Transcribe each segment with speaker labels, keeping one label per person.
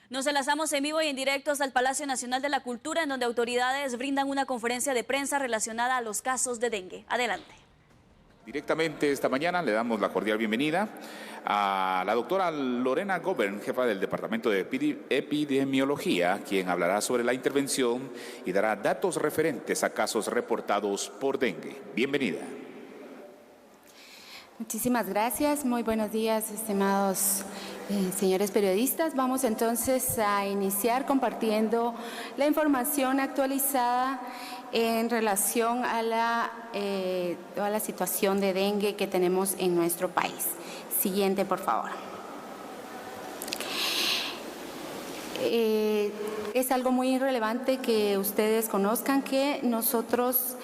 Speaker 1: Nos enlazamos en vivo y en directo hasta el Palacio Nacional de la Cultura, en donde autoridades brindan una conferencia de prensa relacionada a los casos de dengue. Adelante.
Speaker 2: Directamente esta mañana le damos la cordial bienvenida a la doctora Lorena Govern, jefa del Departamento de Epidemiología, quien hablará sobre la intervención y dará datos referentes a casos reportados por dengue. Bienvenida.
Speaker 3: Muchísimas gracias. Muy buenos días, estimados señores periodistas. Vamos entonces a iniciar compartiendo la información actualizada en relación a toda la situación de dengue que tenemos en nuestro país. Siguiente, por favor. Es algo muy relevante que ustedes conozcan que nosotros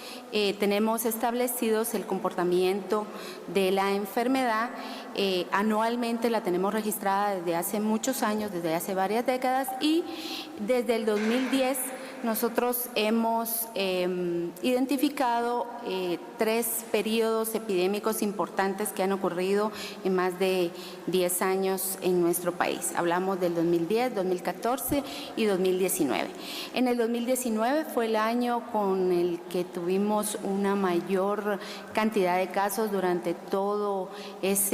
Speaker 3: tenemos establecidos el comportamiento de la enfermedad. Anualmente la tenemos registrada desde hace muchos años, desde hace varias décadas, y desde el 2010 nosotros hemos identificado 3 periodos epidémicos importantes que han ocurrido en más de 10 años en nuestro país. Hablamos del 2010, 2014 y 2019. En el 2019 fue el año con el que tuvimos una mayor cantidad de casos durante todo esa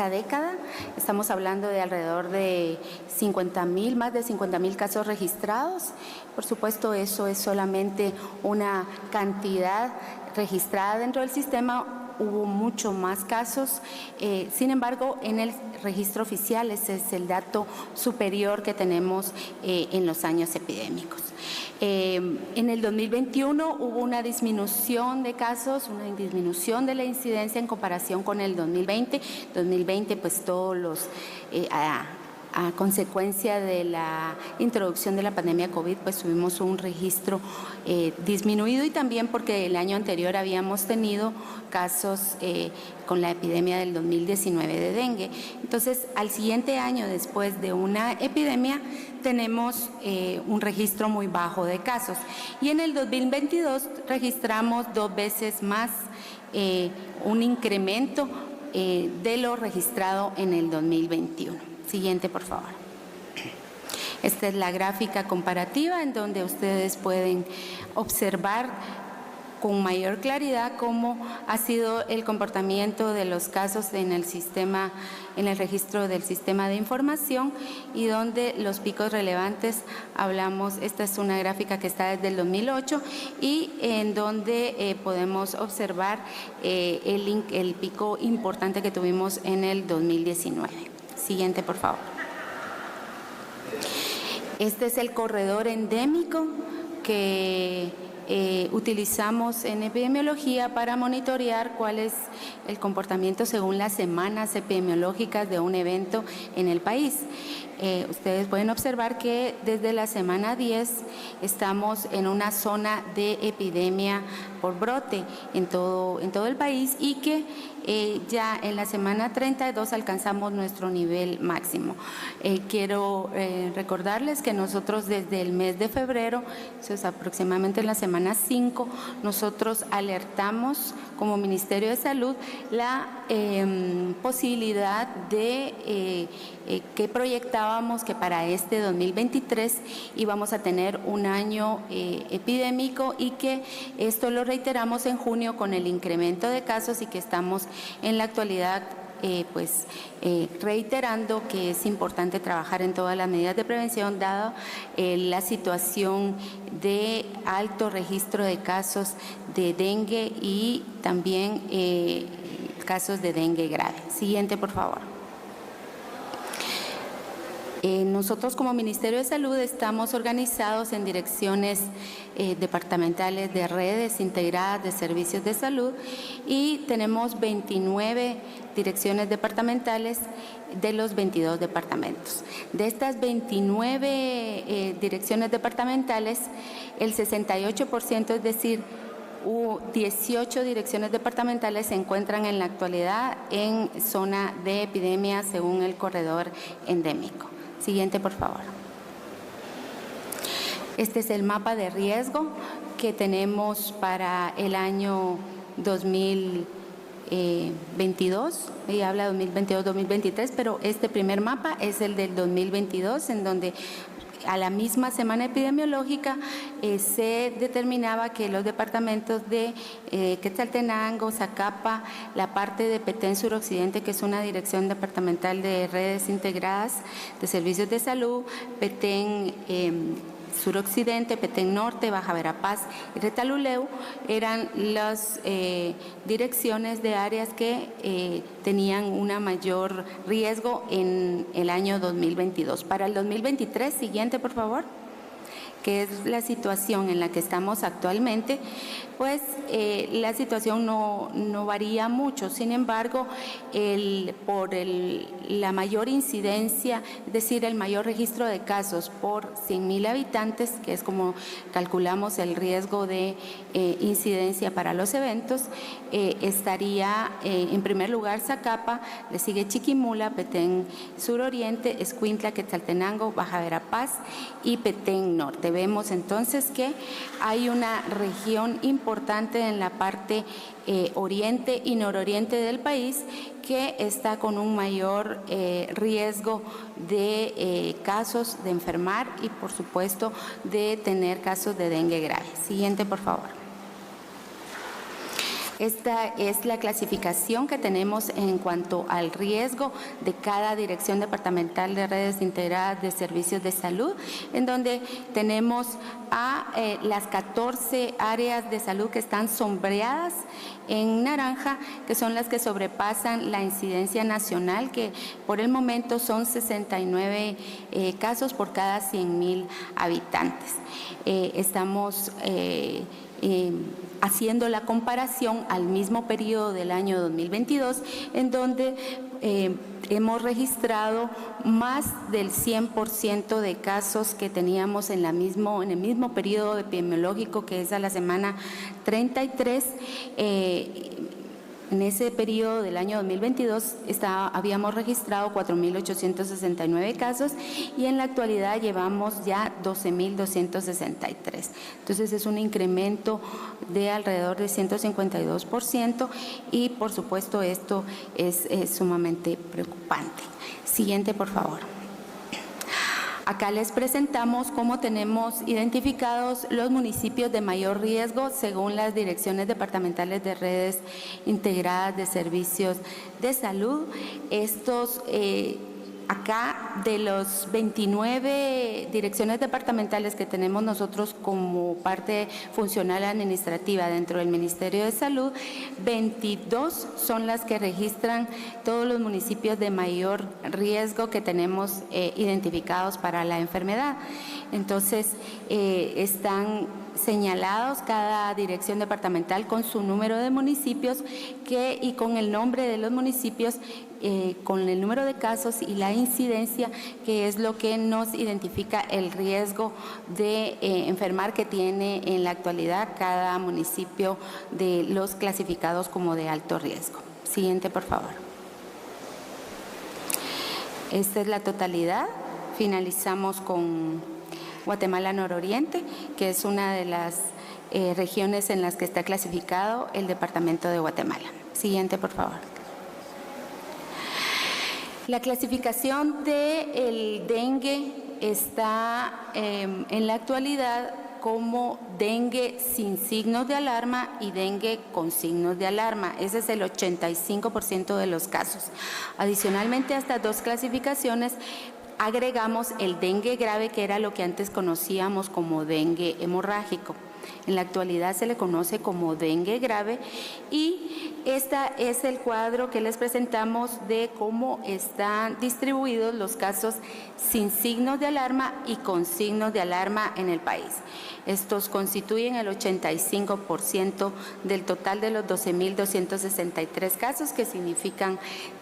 Speaker 3: década. Estamos hablando de alrededor de 50,000, más de 50,000 casos registrados. Por supuesto, eso es solamente una cantidad registrada dentro del sistema. Hubo mucho más casos, sin embargo, en el registro oficial ese es el dato superior que tenemos en los años epidémicos. En el 2021 hubo una disminución de casos, una disminución de la incidencia en comparación con el 2020. 2020, pues todos los a consecuencia de la introducción de la pandemia COVID, pues tuvimos un registro disminuido, y también porque el año anterior habíamos tenido casos con la epidemia del 2019 de dengue. Entonces, al siguiente año, después de una epidemia, tenemos un registro muy bajo de casos. Y en el 2022 registramos 2 veces más un incremento de lo registrado en el 2021. Siguiente, por favor. Esta es la gráfica comparativa en donde ustedes pueden observar con mayor claridad cómo ha sido el comportamiento de los casos en el sistema, en el registro del sistema de información, y donde los picos relevantes hablamos. Esta es una gráfica que está desde el 2008 y en donde podemos observar el pico importante que tuvimos en el 2019. Siguiente, por favor. Este es el corredor endémico que utilizamos en epidemiología para monitorear cuál es el comportamiento según las semanas epidemiológicas de un evento en el país. Ustedes pueden observar que desde la semana 10 estamos en una zona de epidemia por brote en todo el país, y que ya en la semana 32 alcanzamos nuestro nivel máximo. Quiero recordarles que nosotros desde el mes de febrero, eso es aproximadamente en la semana 5, nosotros alertamos como Ministerio de Salud la posibilidad de que proyectábamos que para este 2023 íbamos a tener un año epidémico, y que esto lo reiteramos en junio con el incremento de casos, y que estamos en la actualidad reiterando que es importante trabajar en todas las medidas de prevención dado la situación de alto registro de casos de dengue y también casos de dengue grave. Siguiente, por favor. Nosotros como Ministerio de Salud estamos organizados en direcciones departamentales de redes integradas de servicios de salud, y tenemos 29 direcciones departamentales de los 22 departamentos. De estas 29 direcciones departamentales, el 68%, es decir, 18 direcciones departamentales se encuentran en la actualidad en zona de epidemia según el corredor endémico. Siguiente, por favor. Este es el mapa de riesgo que tenemos para el año 2022. 22, y habla 2022-2023, pero este primer mapa es el del 2022, en donde a la misma semana epidemiológica se determinaba que los departamentos de Quetzaltenango, Zacapa, la parte de Petén Suroccidente, que es una dirección departamental de redes integradas de servicios de salud, Petén Suroccidente, Petén Norte, Baja Verapaz y Retaluleu, eran las direcciones de áreas que tenían un mayor riesgo en el año 2022. Para el 2023, siguiente por favor, que es la situación en la que estamos actualmente, pues la situación no varía mucho. Sin embargo, por la mayor incidencia, es decir, el mayor registro de casos por 100.000 habitantes, que es como calculamos el riesgo de incidencia para los eventos, estaría en primer lugar Zacapa, le sigue Chiquimula, Petén Suroriente, Escuintla, Quetzaltenango, Baja Verapaz y Petén Norte. Vemos entonces que hay una región importante en la parte oriente y nororiente del país que está con un mayor riesgo de casos de enfermar y por supuesto de tener casos de dengue grave. Siguiente por favor. Esta es la clasificación que tenemos en cuanto al riesgo de cada dirección departamental de redes integradas de servicios de salud, en donde tenemos a las 14 áreas de salud que están sombreadas en naranja, que son las que sobrepasan la incidencia nacional, que por el momento son 69 casos por cada 100.000 habitantes. Estamos haciendo la comparación al mismo periodo del año 2022, en donde hemos registrado más del 100% de casos que teníamos en el mismo periodo epidemiológico, que es a la semana 33. En ese periodo del año 2022 habíamos registrado 4.869 casos y en la actualidad llevamos ya 12.263. Entonces es un incremento de alrededor de 152% y por supuesto esto es sumamente preocupante. Siguiente, por favor. Acá les presentamos cómo tenemos identificados los municipios de mayor riesgo según las direcciones departamentales de redes integradas de servicios de salud. Estos acá, de los 29 direcciones departamentales que tenemos nosotros como parte funcional administrativa dentro del Ministerio de Salud, 22 son las que registran todos los municipios de mayor riesgo que tenemos identificados para la enfermedad. Entonces, están señalados cada dirección departamental con su número de municipios y con el nombre de los municipios, con el número de casos y la incidencia, que es lo que nos identifica el riesgo de enfermar que tiene en la actualidad cada municipio de los clasificados como de alto riesgo. Siguiente, por favor. Esta es la totalidad. Finalizamos con Guatemala Nororiente, que es una de las regiones en las que está clasificado el departamento de Guatemala. Siguiente, por favor. La clasificación del dengue está en la actualidad como dengue sin signos de alarma y dengue con signos de alarma. Ese es el 85% de los casos. Adicionalmente a estas dos clasificaciones, agregamos el dengue grave, que era lo que antes conocíamos como dengue hemorrágico. En la actualidad se le conoce como dengue grave y este es el cuadro que les presentamos de cómo están distribuidos los casos sin signos de alarma y con signos de alarma en el país. Estos constituyen el 85% del total de los 12.263 casos, que significan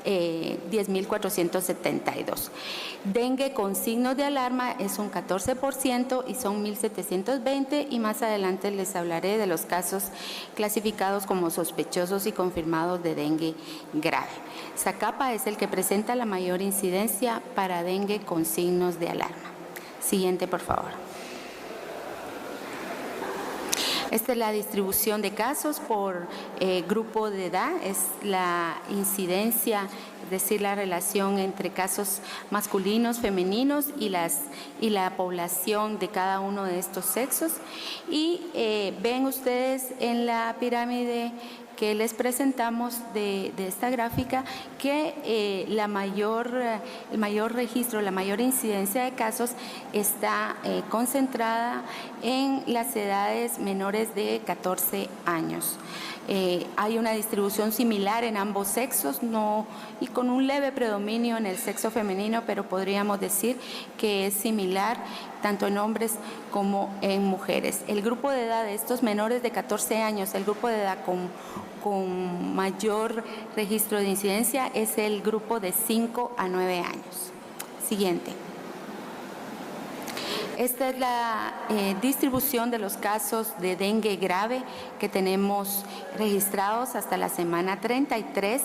Speaker 3: 10.472. Dengue con signos de alarma es un 14% y son 1.720, y más adelante les hablaré de los casos clasificados como sospechosos y confirmados de dengue grave. Zacapa es el que presenta la mayor incidencia para dengue con signos de alarma. Siguiente, por favor. Esta es la distribución de casos por grupo de edad, es la incidencia, es decir, la relación entre casos masculinos, femeninos y la población de cada uno de estos sexos. Y ven ustedes en la pirámide que les presentamos de esta gráfica que el mayor registro, la mayor incidencia de casos está concentrada en las edades menores de 14 años. Hay una distribución similar en ambos sexos, y con un leve predominio en el sexo femenino, pero podríamos decir que es similar tanto en hombres como en mujeres. El grupo de edad de estos menores de 14 años, el grupo de edad con mayor registro de incidencia es el grupo de 5 a 9 años. Siguiente. Esta es la distribución de los casos de dengue grave que tenemos registrados hasta la semana 33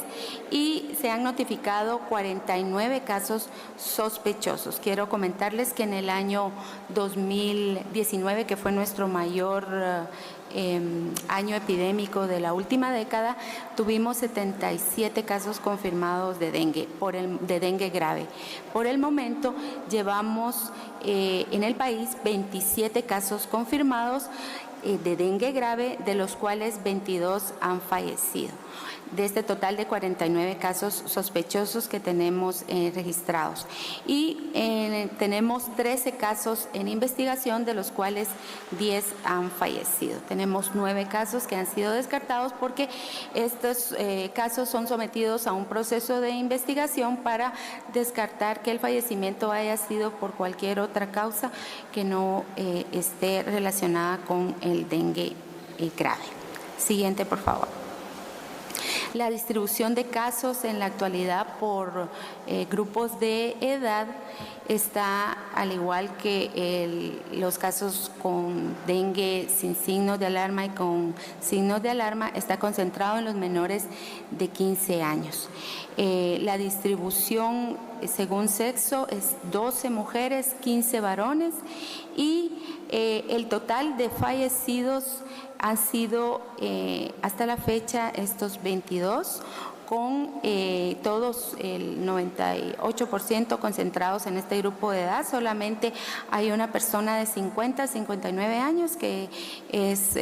Speaker 3: y se han notificado 49 casos sospechosos. Quiero comentarles que en el año 2019, que fue nuestro mayor año epidémico de la última década, tuvimos 77 casos confirmados de dengue grave. Por el momento llevamos en el país 27 casos confirmados de dengue grave, de los cuales 22 han fallecido. De este total de 49 casos sospechosos que tenemos registrados. Y tenemos 13 casos en investigación, de los cuales 10 han fallecido. Tenemos 9 casos que han sido descartados porque estos casos son sometidos a un proceso de investigación para descartar que el fallecimiento haya sido por cualquier otra causa que no esté relacionada con el dengue grave. Siguiente, por favor. La distribución de casos en la actualidad por grupos de edad está, al igual que los casos con dengue sin signos de alarma y con signos de alarma, está concentrado en los menores de 15 años. La distribución según sexo es 12 mujeres, 15 varones, y el total de fallecidos han sido hasta la fecha estos 22, con todos el 98% concentrados en este grupo de edad. Solamente hay una persona de 50 a 59 años que es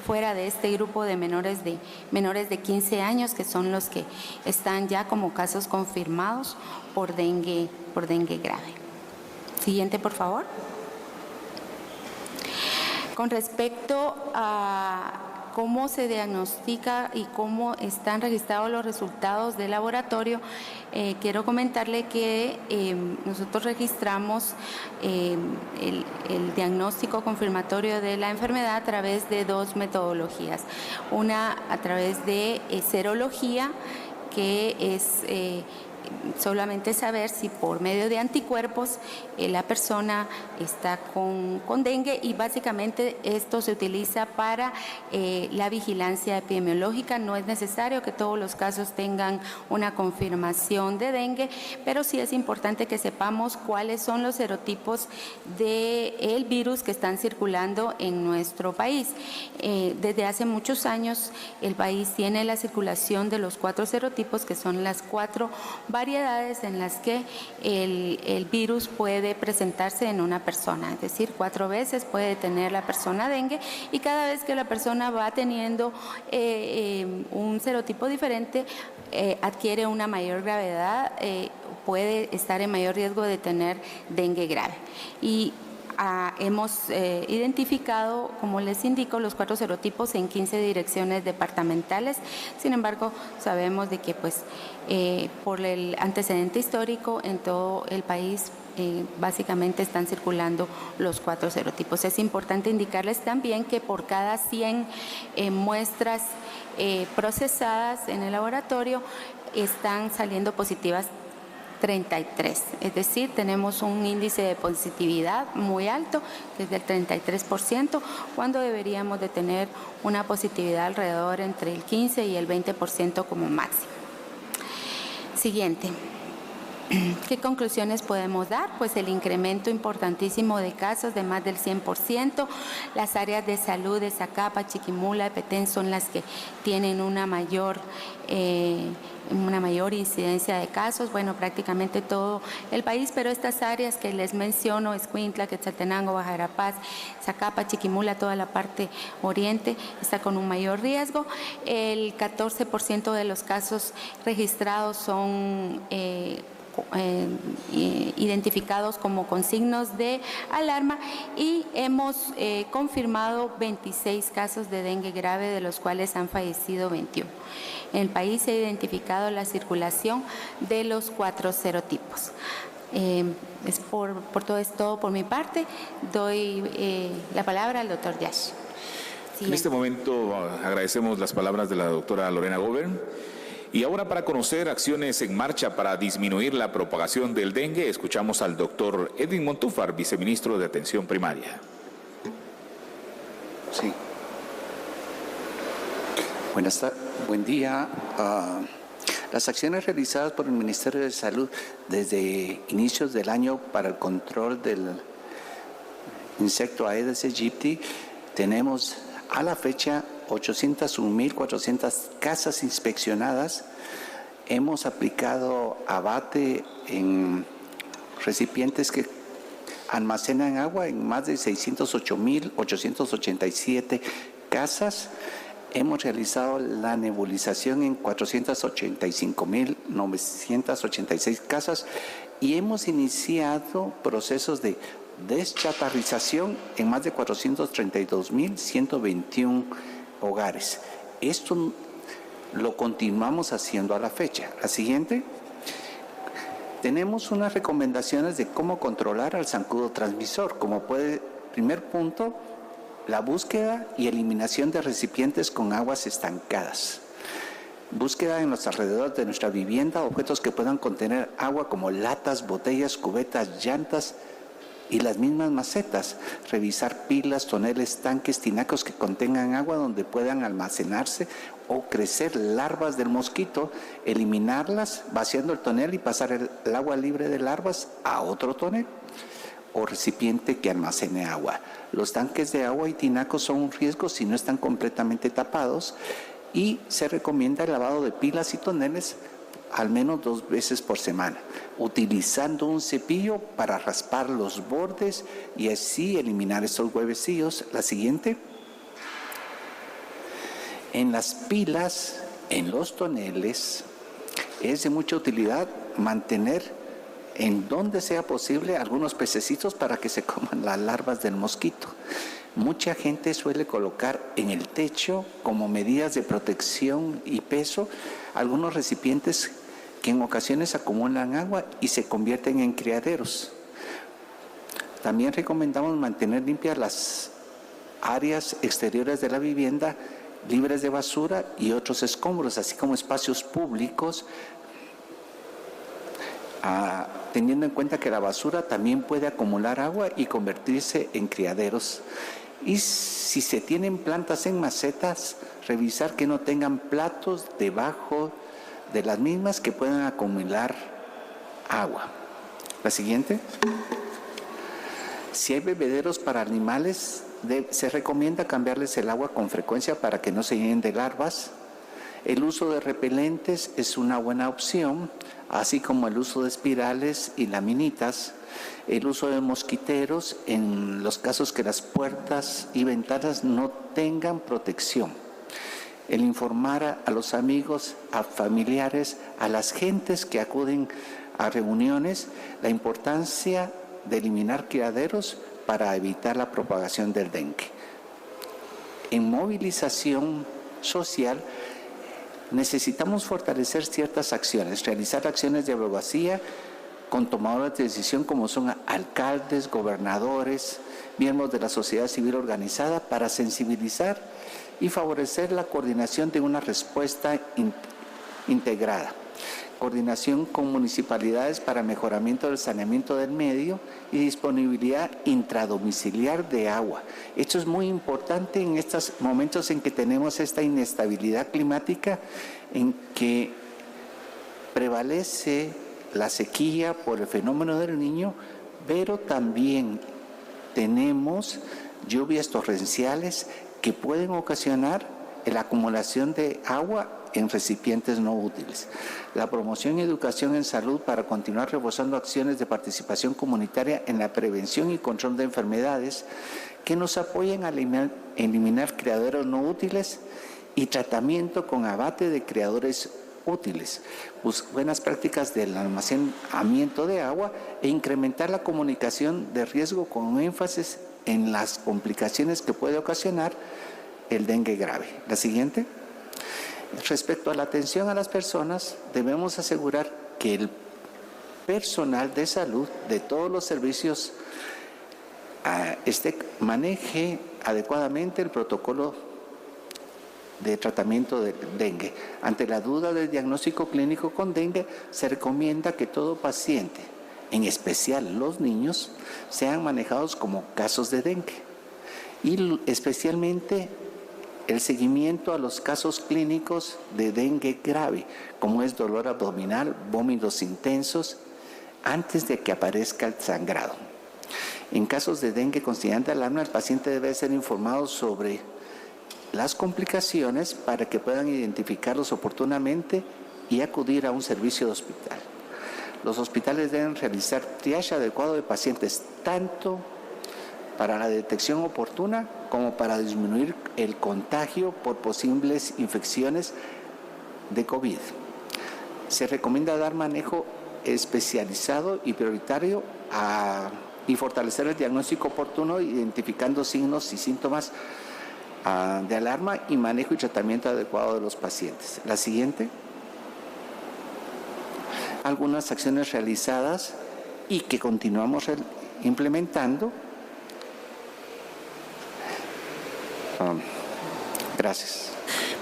Speaker 3: fuera de este grupo de menores de 15 años, que son los que están ya como casos confirmados por dengue grave. Siguiente, por favor. Con respecto a cómo se diagnostica y cómo están registrados los resultados del laboratorio, quiero comentarle que nosotros registramos el diagnóstico confirmatorio de la enfermedad a través de dos metodologías. Una a través de serología, que es solamente saber si por medio de anticuerpos la persona está con dengue, y básicamente esto se utiliza para la vigilancia epidemiológica. No es necesario que todos los casos tengan una confirmación de dengue, pero sí es importante que sepamos cuáles son los serotipos del virus que están circulando en nuestro país. Desde hace muchos años el país tiene la circulación de los 4 serotipos, que son las 4 variedades en las que el virus puede presentarse en una persona, es decir, 4 veces puede tener la persona dengue, y cada vez que la persona va teniendo un serotipo diferente, adquiere una mayor gravedad, puede estar en mayor riesgo de tener dengue grave. Y hemos identificado, como les indico, los 4 serotipos en 15 direcciones departamentales. Sin embargo, sabemos de que por el antecedente histórico en todo el país básicamente están circulando los 4 serotipos. Es importante indicarles también que por cada 100 muestras procesadas en el laboratorio están saliendo positivas 33, es decir, tenemos un índice de positividad muy alto, que es del 33%, cuando deberíamos de tener una positividad alrededor entre el 15 y el 20% como máximo. Siguiente. ¿Qué conclusiones podemos dar? Pues el incremento importantísimo de casos de más del 100%. Las áreas de salud de Zacapa, Chiquimula, Petén son las que tienen una mayor incidencia de casos, bueno, prácticamente todo el país, pero estas áreas que les menciono, Escuintla, Quetzaltenango, Baja Verapaz, Zacapa, Chiquimula, toda la parte oriente, está con un mayor riesgo. El 14% de los casos registrados son identificados como con signos de alarma y hemos confirmado 26 casos de dengue grave, de los cuales han fallecido 21. En el país se ha identificado la circulación de los 4 serotipos. Es todo por mi parte. Doy la palabra al doctor Yash.
Speaker 2: En este momento agradecemos las palabras de la doctora Lorena Govern. Y ahora, para conocer acciones en marcha para disminuir la propagación del dengue, escuchamos al doctor Edwin Montúfar, viceministro de Atención Primaria.
Speaker 4: Sí. Buen día. Las acciones realizadas por el Ministerio de Salud desde inicios del año para el control del insecto Aedes aegypti, tenemos a la fecha 801.400 casas inspeccionadas. Hemos aplicado abate en recipientes que almacenan agua en más de 608.887 casas. Hemos realizado la nebulización en 485.986 casas y hemos iniciado procesos de deschatarrización en más de 432.121 hogares. Esto lo continuamos haciendo a la fecha. La siguiente. Tenemos unas recomendaciones de cómo controlar al zancudo transmisor. Primer punto, la búsqueda y eliminación de recipientes con aguas estancadas. Búsqueda en los alrededores de nuestra vivienda, objetos que puedan contener agua como latas, botellas, cubetas, llantas y las mismas macetas. Revisar pilas, toneles, tanques, tinacos que contengan agua donde puedan almacenarse o crecer larvas del mosquito, eliminarlas vaciando el tonel y pasar el agua libre de larvas a otro tonel o recipiente que almacene agua. Los tanques de agua y tinacos son un riesgo si no están completamente tapados y se recomienda el lavado de pilas y toneles al menos 2 veces por semana, utilizando un cepillo para raspar los bordes y así eliminar estos huevecillos. La siguiente. En las pilas, en los toneles, es de mucha utilidad mantener en donde sea posible algunos pececitos para que se coman las larvas del mosquito. Mucha gente suele colocar en el techo, como medidas de protección y peso, algunos recipientes que en ocasiones acumulan agua y se convierten en criaderos. También recomendamos mantener limpias las áreas exteriores de la vivienda, libres de basura y otros escombros, así como espacios públicos, teniendo en cuenta que la basura también puede acumular agua y convertirse en criaderos. Y si se tienen plantas en macetas, revisar que no tengan platos debajo de las mismas que puedan acumular agua. La siguiente. Si hay bebederos para animales, se recomienda cambiarles el agua con frecuencia para que no se llenen de larvas. El uso de repelentes es una buena opción, así como el uso de espirales y laminitas. El uso de mosquiteros en los casos que las puertas y ventanas no tengan protección. El informar a los amigos, a familiares, a las gentes que acuden a reuniones, la importancia de eliminar criaderos para evitar la propagación del dengue. En movilización social, necesitamos fortalecer ciertas acciones, realizar acciones de abogacía con tomadores de decisión como son alcaldes, gobernadores, miembros de la sociedad civil organizada para sensibilizar y favorecer la coordinación de una respuesta integrada. Coordinación con municipalidades para mejoramiento del saneamiento del medio y disponibilidad intradomiciliar de agua. Esto es muy importante en estos momentos en que tenemos esta inestabilidad climática, en que prevalece la sequía, por el fenómeno del Niño, pero también tenemos lluvias torrenciales que pueden ocasionar la acumulación de agua en recipientes no útiles. La promoción y educación en salud para continuar reforzando acciones de participación comunitaria en la prevención y control de enfermedades que nos apoyen a eliminar criaderos no útiles y tratamiento con abate de criadores útiles, buenas prácticas del almacenamiento de agua e incrementar la comunicación de riesgo con énfasis en las complicaciones que puede ocasionar el dengue grave. La siguiente. Respecto a la atención a las personas, debemos asegurar que el personal de salud de todos los servicios maneje adecuadamente el protocolo de tratamiento de dengue. Ante la duda del diagnóstico clínico con dengue, se recomienda que todo paciente, en especial los niños, sean manejados como casos de dengue y especialmente el seguimiento a los casos clínicos de dengue grave, como es dolor abdominal, vómitos intensos, antes de que aparezca el sangrado. En casos de dengue constante alarma, el paciente debe ser informado sobre las complicaciones para que puedan identificarlos oportunamente y acudir a un servicio de hospital. Los hospitales deben realizar triaje adecuado de pacientes, tanto para la detección oportuna como para disminuir el contagio por posibles infecciones de COVID. Se recomienda dar manejo especializado y prioritario y fortalecer el diagnóstico oportuno, identificando signos y síntomas de alarma y manejo y tratamiento adecuado de los pacientes. La siguiente. Algunas acciones realizadas y que continuamos implementando. Gracias.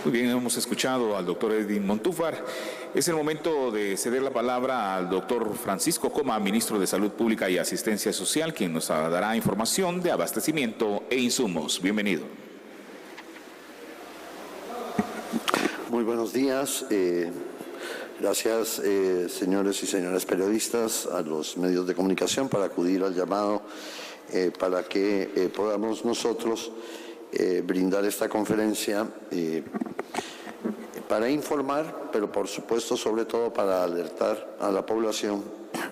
Speaker 2: Muy bien, hemos escuchado al doctor Edwin Montúfar. Es el momento de ceder la palabra al doctor Francisco Coma, ministro de Salud Pública y Asistencia Social, quien nos dará información de abastecimiento e insumos. Bienvenido.
Speaker 5: Muy buenos días. Gracias, señores y señoras periodistas, a los medios de comunicación para acudir al llamado para que podamos nosotros brindar esta conferencia para informar, pero por supuesto sobre todo para alertar a la población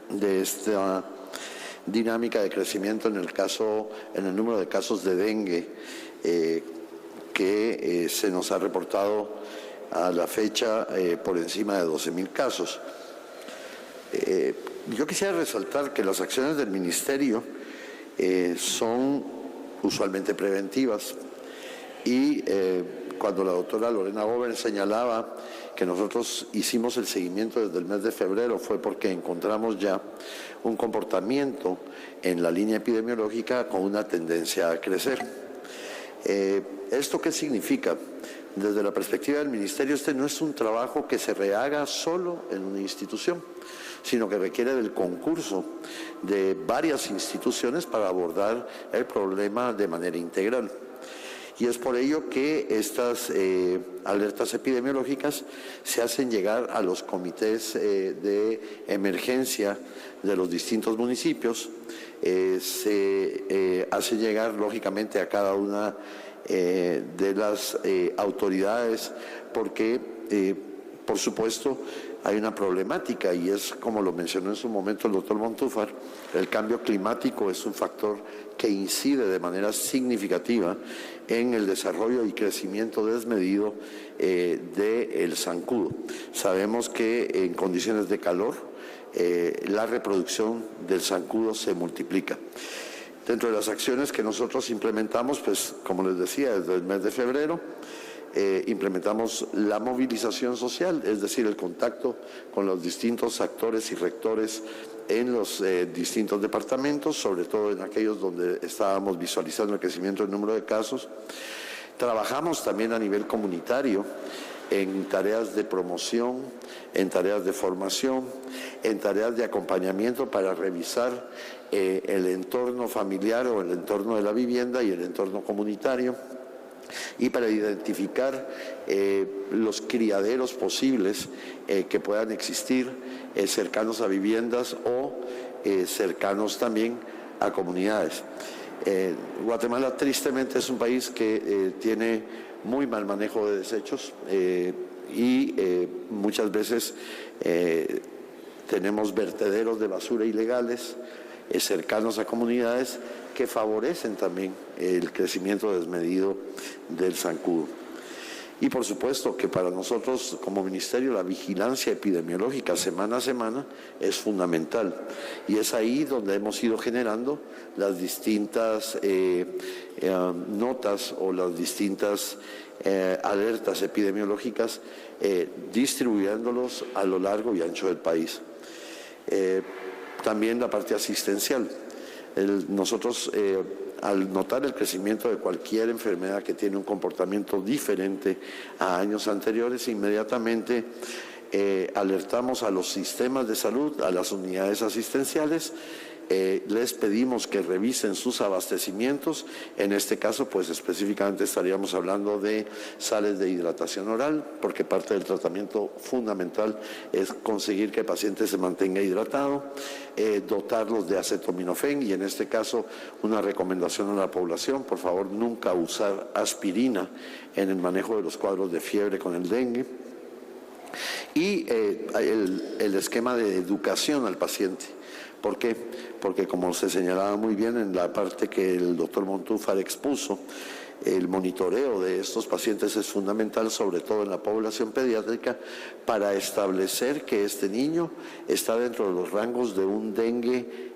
Speaker 5: de esta dinámica de crecimiento en el número de casos de dengue que se nos ha reportado a la fecha por encima de 12.000 casos. Yo quisiera resaltar que las acciones del Ministerio son usualmente preventivas y cuando la doctora Lorena Gobern señalaba que nosotros hicimos el seguimiento desde el mes de febrero fue porque encontramos ya un comportamiento en la línea epidemiológica con una tendencia a crecer. ¿Esto qué significa? Desde la perspectiva del Ministerio, este no es un trabajo que se rehaga solo en una institución, sino que requiere del concurso de varias instituciones para abordar el problema de manera integral. Y es por ello que estas alertas epidemiológicas se hacen llegar a los comités de emergencia de los distintos municipios, se hace llegar lógicamente a cada una de las autoridades porque, por supuesto, hay una problemática y es, como lo mencionó en su momento el doctor Montúfar, el cambio climático es un factor que incide de manera significativa en el desarrollo y crecimiento desmedido del zancudo. Sabemos que en condiciones de calor la reproducción del zancudo se multiplica. Dentro de las acciones que nosotros implementamos, pues como les decía, desde el mes de febrero, implementamos la movilización social, es decir, el contacto con los distintos actores y rectores en los distintos departamentos, sobre todo en aquellos donde estábamos visualizando el crecimiento del número de casos. Trabajamos también a nivel comunitario en tareas de promoción, en tareas de formación, en tareas de acompañamiento para revisar el entorno familiar o el entorno de la vivienda y el entorno comunitario. y para identificar los criaderos posibles que puedan existir cercanos a viviendas o cercanos también a comunidades. Guatemala tristemente es un país que tiene muy mal manejo de desechos y muchas veces tenemos vertederos de basura ilegales cercanos a comunidades que favorecen también el crecimiento desmedido del zancudo. Y por supuesto que para nosotros como ministerio la vigilancia epidemiológica semana a semana es fundamental y es ahí donde hemos ido generando las distintas notas o las distintas alertas epidemiológicas, distribuyéndolos a lo largo y ancho del país. También la parte asistencial. Nosotros al notar el crecimiento de cualquier enfermedad que tiene un comportamiento diferente a años anteriores, inmediatamente alertamos a los sistemas de salud, a las unidades asistenciales, les pedimos que revisen sus abastecimientos. En este caso, pues específicamente estaríamos hablando de sales de hidratación oral, porque parte del tratamiento fundamental es conseguir que el paciente se mantenga hidratado, dotarlos de acetaminofén y en este caso una recomendación a la población, por favor nunca usar aspirina en el manejo de los cuadros de fiebre con el dengue. Y el esquema de educación al paciente. ¿Por qué? Porque como se señalaba muy bien en la parte que el doctor Montúfar expuso, el monitoreo de estos pacientes es fundamental, sobre todo en la población pediátrica, para establecer que este niño está dentro de los rangos de un dengue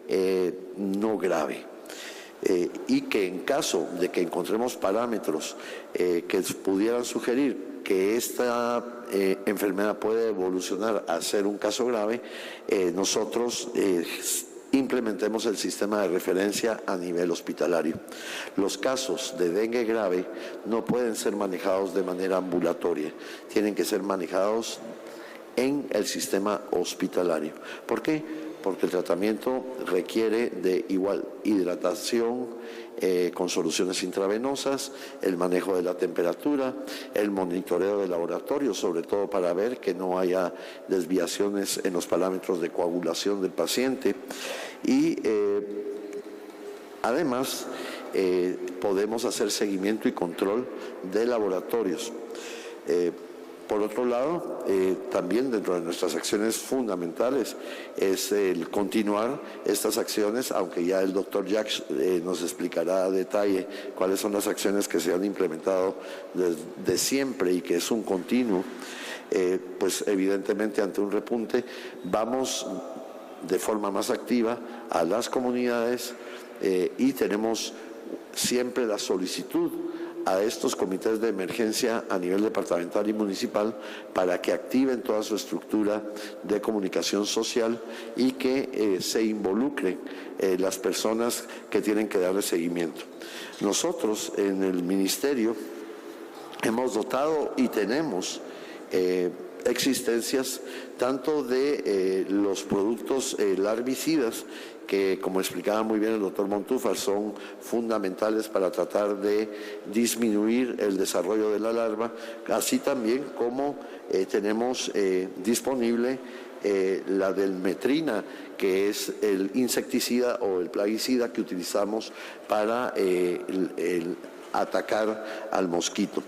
Speaker 5: no grave. Y que en caso de que encontremos parámetros que pudieran sugerir que esta enfermedad puede evolucionar a ser un caso grave, nosotros implementemos el sistema de referencia a nivel hospitalario. Los casos de dengue grave no pueden ser manejados de manera ambulatoria, tienen que ser manejados en el sistema hospitalario. ¿Por qué? Porque el tratamiento requiere de igual hidratación con soluciones intravenosas, el manejo de la temperatura, el monitoreo de laboratorio, sobre todo para ver que no haya desviaciones en los parámetros de coagulación del paciente y además podemos hacer seguimiento y control de laboratorios. Por otro lado, también dentro de nuestras acciones fundamentales es el continuar estas acciones, aunque ya el doctor Jacques nos explicará a detalle cuáles son las acciones que se han implementado desde siempre y que es un continuo, pues evidentemente ante un repunte vamos de forma más activa a las comunidades y tenemos siempre la solicitud a estos comités de emergencia a nivel departamental y municipal para que activen toda su estructura de comunicación social y que se involucren las personas que tienen que darle seguimiento. Nosotros en el ministerio hemos dotado y tenemos existencias tanto de los productos larvicidas que, como explicaba muy bien el doctor Montúfar, son fundamentales para tratar de disminuir el desarrollo de la larva, así también como tenemos disponible la delmetrina, que es el insecticida o el plaguicida que utilizamos para atacar al mosquito.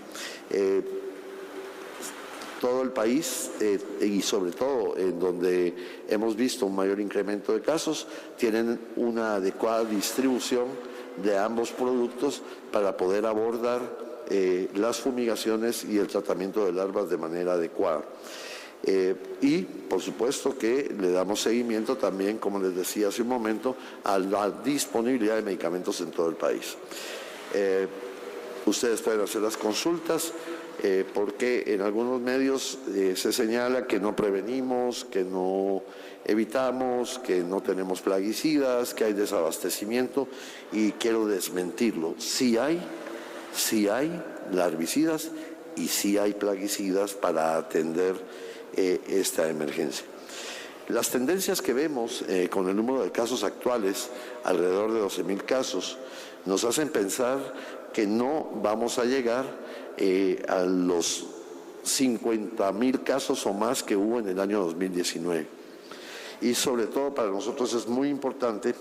Speaker 5: Todo el país y sobre todo en donde hemos visto un mayor incremento de casos, tienen una adecuada distribución de ambos productos para poder abordar las fumigaciones y el tratamiento de larvas de manera adecuada. Y por supuesto que le damos seguimiento también, como les decía hace un momento, a la disponibilidad de medicamentos en todo el país. Ustedes pueden hacer las consultas. Porque en algunos medios se señala que no prevenimos, que no evitamos, que no tenemos plaguicidas, que hay desabastecimiento y quiero desmentirlo. Sí hay larvicidas y sí hay plaguicidas para atender esta emergencia. Las tendencias que vemos con el número de casos actuales, alrededor de 12.000 casos, nos hacen pensar que no vamos a llegar a los 50.000 casos o más que hubo en el año 2019. Y sobre todo para nosotros es muy importante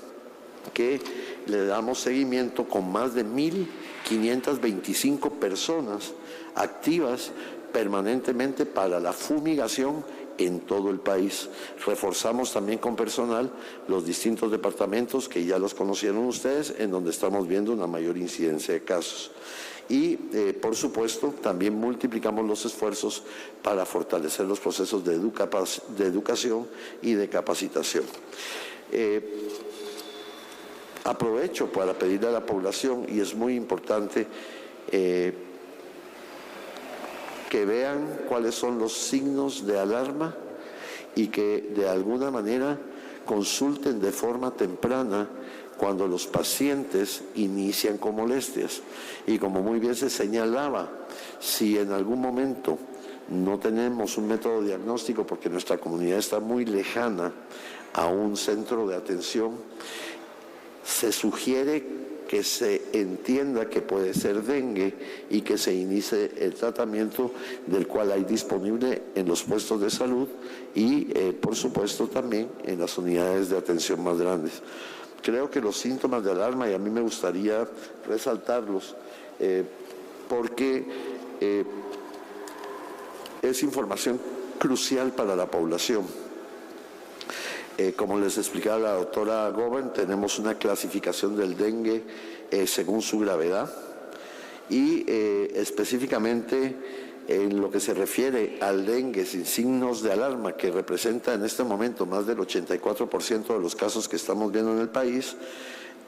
Speaker 5: que le damos seguimiento con más de 1.525 personas activas permanentemente para la fumigación en todo el país. Reforzamos también con personal los distintos departamentos que ya los conocieron ustedes, en donde estamos viendo una mayor incidencia de casos. Y, por supuesto, también multiplicamos los esfuerzos para fortalecer los procesos de educación y de capacitación. Aprovecho para pedirle a la población, y es muy importante, que vean cuáles son los signos de alarma y que de alguna manera consulten de forma temprana cuando los pacientes inician con molestias. Y como muy bien se señalaba, si en algún momento no tenemos un método diagnóstico porque nuestra comunidad está muy lejana a un centro de atención, se sugiere que se entienda que puede ser dengue y que se inicie el tratamiento del cual hay disponible en los puestos de salud y, por supuesto, también en las unidades de atención más grandes. Creo que los síntomas de alarma, y a mí me gustaría resaltarlos, porque es información crucial para la población. Como les explicaba la doctora Govern, tenemos una clasificación del dengue según su gravedad y específicamente en lo que se refiere al dengue sin signos de alarma, que representa en este momento más del 84% de los casos que estamos viendo en el país,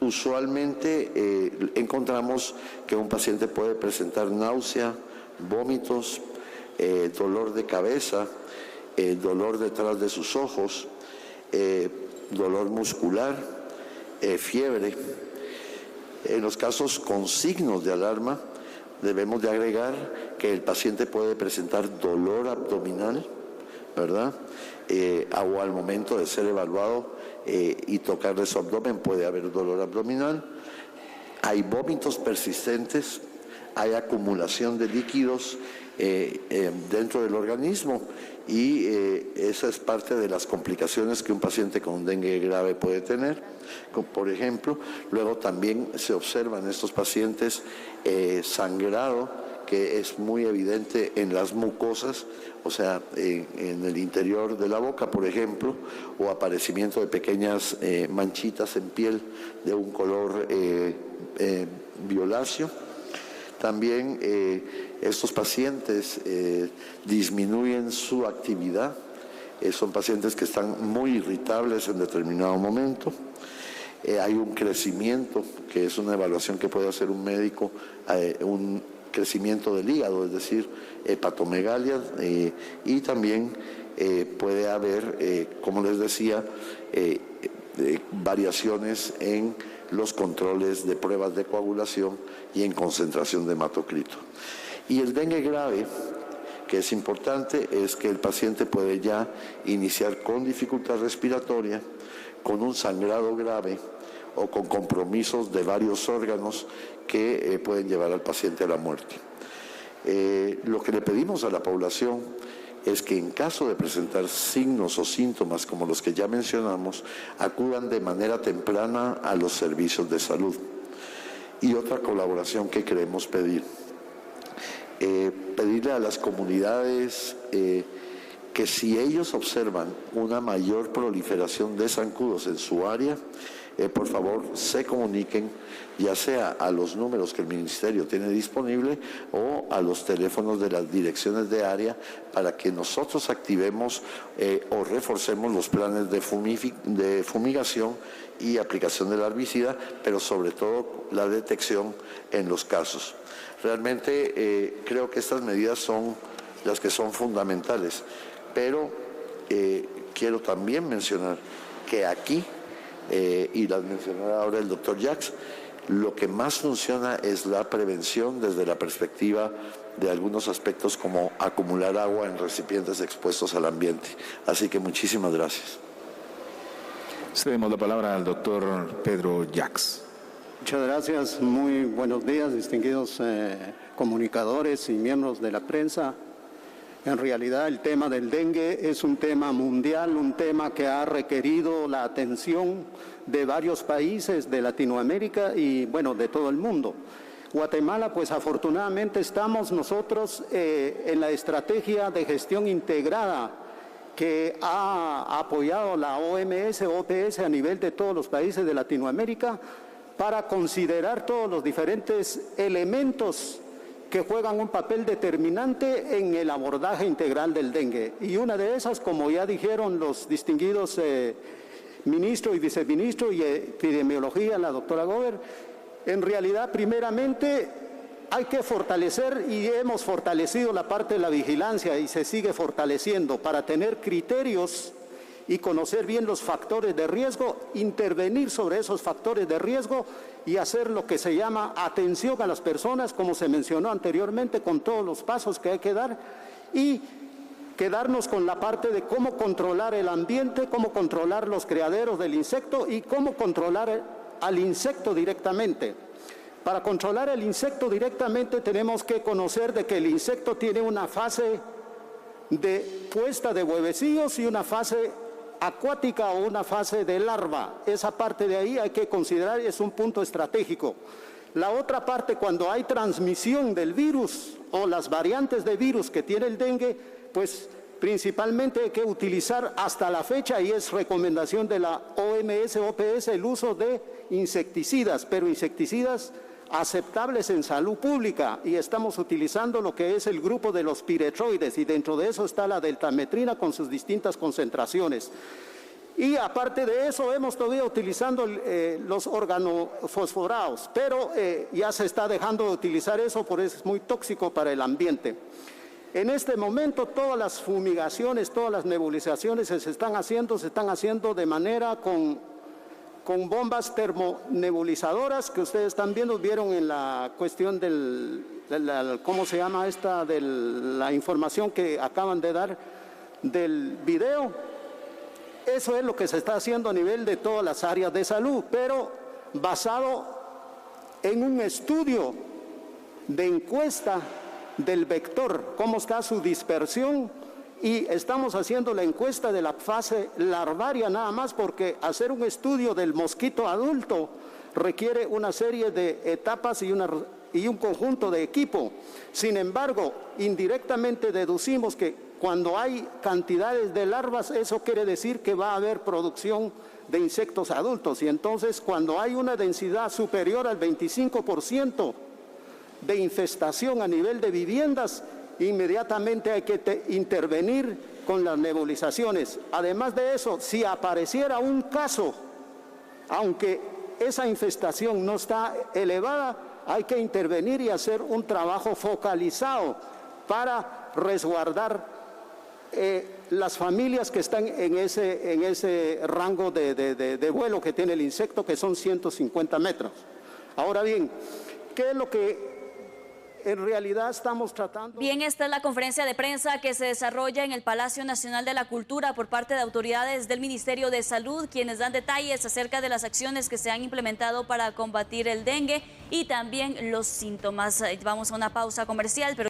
Speaker 5: usualmente encontramos que un paciente puede presentar náusea, vómitos, dolor de cabeza, dolor detrás de sus ojos, dolor muscular, fiebre. En los casos con signos de alarma, debemos de agregar que el paciente puede presentar dolor abdominal, ¿verdad? O al momento de ser evaluado y tocarle su abdomen puede haber dolor abdominal. Hay vómitos persistentes, hay acumulación de líquidos dentro del organismo y esa es parte de las complicaciones que un paciente con dengue grave puede tener. Por ejemplo, luego también se observa en estos pacientes sangrado, que es muy evidente en las mucosas, o sea, en el interior de la boca, por ejemplo, o aparecimiento de pequeñas manchitas en piel de un color violáceo. También estos pacientes disminuyen su actividad, son pacientes que están muy irritables en determinado momento. Hay un crecimiento, que es una evaluación que puede hacer un médico, un crecimiento del hígado, es decir, hepatomegalia, y también puede haber, como les decía, variaciones en los controles de pruebas de coagulación y en concentración de hematocrito. Y el dengue grave, que es importante, es que el paciente puede ya iniciar con dificultad respiratoria, con un sangrado grave o con compromisos de varios órganos que pueden llevar al paciente a la muerte. Lo que le pedimos a la población es que en caso de presentar signos o síntomas como los que ya mencionamos, acudan de manera temprana a los servicios de salud. Y otra colaboración que queremos pedir, pedirle a las comunidades que si ellos observan una mayor proliferación de zancudos en su área, por favor se comuniquen ya sea a los números que el Ministerio tiene disponible o a los teléfonos de las direcciones de área para que nosotros activemos o reforcemos los planes de fumigación y aplicación del herbicida, pero sobre todo la detección en los casos. Realmente creo que estas medidas son las que son fundamentales, pero quiero también mencionar que aquí, y las mencionará ahora el doctor Jacks, lo que más funciona es la prevención desde la perspectiva de algunos aspectos como acumular agua en recipientes expuestos al ambiente. Así que muchísimas gracias.
Speaker 2: Cedemos la palabra al doctor Pedro Jacks.
Speaker 6: Muchas gracias, muy buenos días, distinguidos comunicadores y miembros de la prensa. En realidad el tema del dengue es un tema mundial, un tema que ha requerido la atención de varios países de Latinoamérica y bueno, de todo el mundo. Guatemala, pues afortunadamente estamos nosotros en la estrategia de gestión integrada que ha apoyado la OMS, OPS a nivel de todos los países de Latinoamérica para considerar todos los diferentes elementos que juegan un papel determinante en el abordaje integral del dengue. Y una de esas, como ya dijeron los distinguidos ministro y viceministro y epidemiología, la doctora Gober, en realidad primeramente hay que fortalecer y hemos fortalecido la parte de la vigilancia y se sigue fortaleciendo para tener criterios y conocer bien los factores de riesgo, intervenir sobre esos factores de riesgo y hacer lo que se llama atención a las personas, como se mencionó anteriormente, con todos los pasos que hay que dar y quedarnos con la parte de cómo controlar el ambiente, cómo controlar los criaderos del insecto y cómo controlar al insecto directamente. Para controlar el insecto directamente tenemos que conocer de que el insecto tiene una fase de puesta de huevecillos y una fase acuática o una fase de larva. Esa parte de ahí hay que considerar, es un punto estratégico. La otra parte, cuando hay transmisión del virus o las variantes de virus que tiene el dengue, pues principalmente hay que utilizar hasta la fecha, y es recomendación de la OMS, OPS, el uso de insecticidas, pero insecticidas aceptables en salud pública, y estamos utilizando lo que es el grupo de los piretroides, y dentro de eso está la deltametrina con sus distintas concentraciones. Y aparte de eso, hemos todavía utilizando los organofosforados, pero ya se está dejando de utilizar eso porque es muy tóxico para el ambiente. En este momento todas las fumigaciones, todas las nebulizaciones se están haciendo de manera con bombas termonebulizadoras que ustedes están viendo, vieron en la cuestión ¿cómo se llama esta? De la información que acaban de dar del video. Eso es lo que se está haciendo a nivel de todas las áreas de salud, pero basado en un estudio de encuesta del vector, cómo está su dispersión, y estamos haciendo la encuesta de la fase larvaria nada más, porque hacer un estudio del mosquito adulto requiere una serie de etapas y un conjunto de equipo. Sin embargo, indirectamente deducimos que cuando hay cantidades de larvas, eso quiere decir que va a haber producción de insectos adultos, y entonces cuando hay una densidad superior al 25% de infestación a nivel de viviendas, inmediatamente hay que intervenir con las nebulizaciones. Además de eso, si apareciera un caso, aunque esa infestación no está elevada, hay que intervenir y hacer un trabajo focalizado para resguardar las familias que están en ese rango de vuelo que tiene el insecto, que son 150 metros. Ahora bien, ¿qué es lo que en realidad estamos tratando?
Speaker 1: Bien, esta es la conferencia de prensa que se desarrolla en el Palacio Nacional de la Cultura por parte de autoridades del Ministerio de Salud, quienes dan detalles acerca de las acciones que se han implementado para combatir el dengue y también los síntomas. Vamos a una pausa comercial, pero